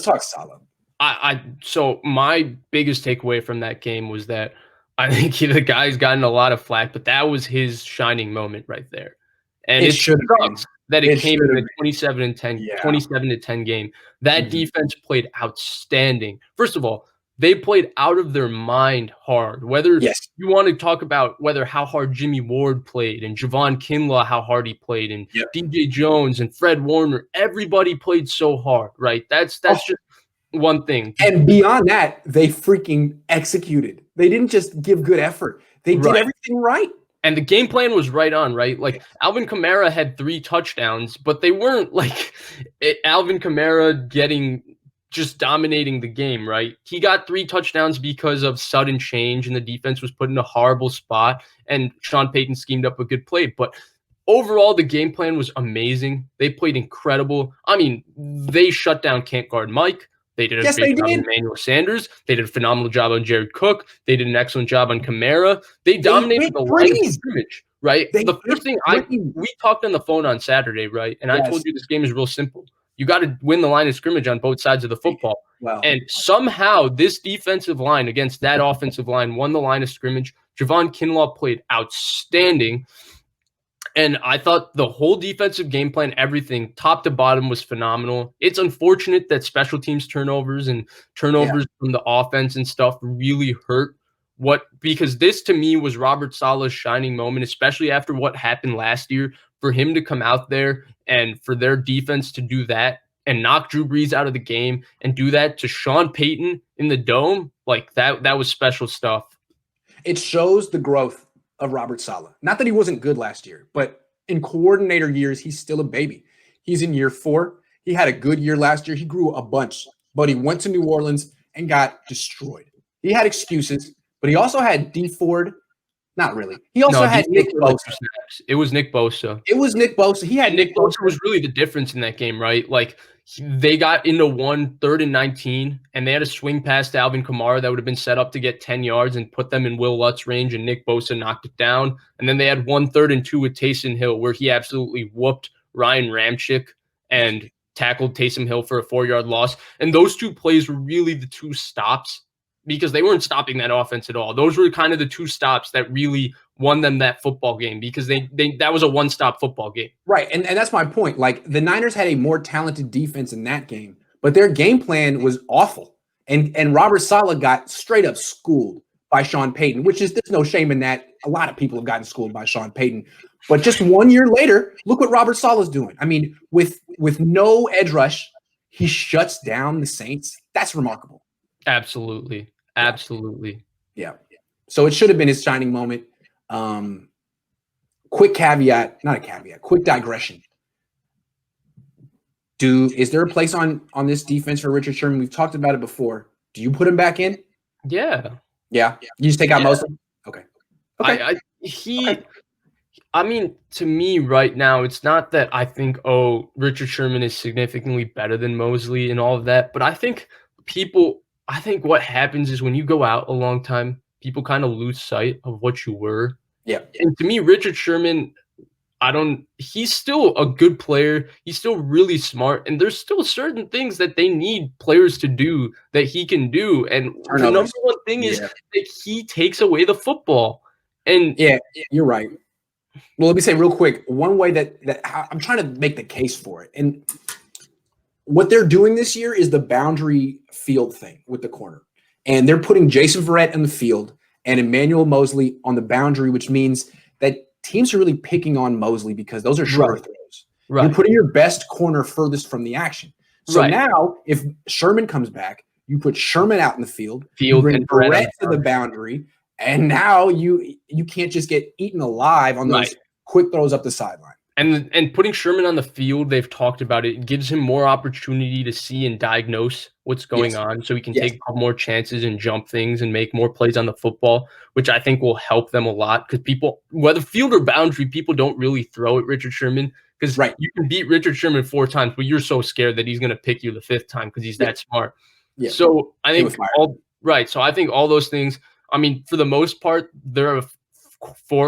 let's talk Saleh. So my biggest takeaway from that game was that I think the guy's gotten a lot of flack, but that was his shining moment right there. And it sucks that it came in the 27-10 game. That defense played outstanding. First of all, they played out of their mind hard. Whether you want to talk about how hard Jimmy Ward played and Javon Kinlaw, how hard he played, and DJ Jones and Fred Warner, everybody played so hard, right? That's just one thing. And beyond that, they freaking executed. They didn't just give good effort. They did everything right. And the game plan was right on, right? Like Alvin Kamara had 3 touchdowns, but they weren't like Alvin Kamara just dominating the game, right? He got 3 touchdowns because of sudden change and the defense was put in a horrible spot and Sean Payton schemed up a good play. But overall, the game plan was amazing. They played incredible. I mean, they shut down Can't Guard Mike. They did a great job on Emmanuel Sanders. They did a phenomenal job on Jared Cook. They did an excellent job on Kamara. They dominated the line of scrimmage, right? The first thing we talked on the phone on Saturday, right? And I told you this game is real simple. You got to win the line of scrimmage on both sides of the football. Wow. And somehow this defensive line against that offensive line won the line of scrimmage. Javon Kinlaw played outstanding. And I thought the whole defensive game plan, everything, top to bottom, was phenomenal. It's unfortunate that special teams turnovers from the offense and stuff really hurt because this to me was Robert Saleh's shining moment, especially after what happened last year, for him to come out there and for their defense to do that and knock Drew Brees out of the game and do that to Sean Payton in the dome. Like that was special stuff. It shows the growth of Robert Saleh. Not that he wasn't good last year, but in coordinator years, he's still a baby. He's in year 4. He had a good year last year. He grew a bunch, but he went to New Orleans and got destroyed. He had excuses, but he also had D Ford. Not really. He also had Nick Bosa. It was Nick Bosa. He had Nick Bosa was really the difference in that game, right? Like they got into 3rd and 19, and they had a swing pass to Alvin Kamara that would have been set up to get 10 yards and put them in Will Lutz range, and Nick Bosa knocked it down. And then they had 3rd and 2 with Taysom Hill, where he absolutely whooped Ryan Ramczyk and tackled Taysom Hill for a 4-yard loss. And those 2 plays were really the 2 stops because they weren't stopping that offense at all. Those were kind of the 2 stops that really won them that football game because that was a one-stop football game. Right, and that's my point. Like, the Niners had a more talented defense in that game, but their game plan was awful. And Robert Saleh got straight up schooled by Sean Payton, there's no shame in that. A lot of people have gotten schooled by Sean Payton. But just 1 year later, look what Robert Saleh's doing. I mean, with no edge rush, he shuts down the Saints. That's remarkable. Absolutely. Yeah. So it should have been his shining moment. Quick digression. Is there a place on this defense for Richard Sherman? We've talked about it before. Do you put him back in? Yeah. You just take out Mosley? Okay. I mean, to me right now, it's not that I think, Richard Sherman is significantly better than Mosley and all of that, but I think what happens is when you go out a long time, people kind of lose sight of what you were. Yeah. And to me, Richard Sherman, he's still a good player. He's still really smart. And there's still certain things that they need players to do that he can do. And the number one thing is that he takes away the football. And yeah, you're right. Well, let me say real quick, one way that I'm trying to make the case for it. And what they're doing this year is the boundary field thing with the corner. And they're putting Jason Verrett in the field and Emmanuel Mosley on the boundary, which means that teams are really picking on Mosley because those are shorter throws. Right. You're putting your best corner furthest from the action. So now if Sherman comes back, you put Sherman out in the field you bring Verrett to the boundary, and now you can't just get eaten alive on those quick throws up the sideline. And putting Sherman on the field, they've talked about it. It gives him more opportunity to see and diagnose what's going on, so he can take more chances and jump things and make more plays on the football, which I think will help them a lot. Because people, whether field or boundary, people don't really throw at Richard Sherman because you can beat Richard Sherman 4 times, but you're so scared that he's going to pick you the 5th time because he's that smart. Yeah. So I think So I think all those things. I mean, for the most part, they're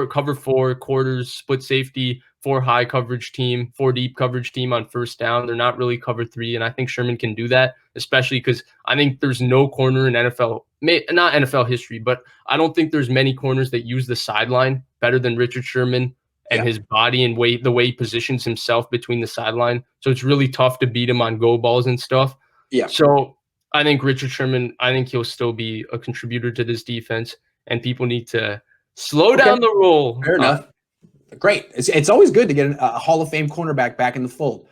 cover 4 quarters, split safety, four high coverage team, four deep coverage team on first down. They're not really cover three, and I think Sherman can do that, especially because I think there's no corner in NFL, not NFL history, but I don't think there's many corners that use the sideline better than Richard Sherman and his body and weight, the way he positions himself between the sideline. So it's really tough to beat him on go balls and stuff. Yeah. So I think Richard Sherman, I think he'll still be a contributor to this defense, and people need to slow down the roll. Fair enough. Great. It's always good to get a Hall of Fame cornerback back in the fold.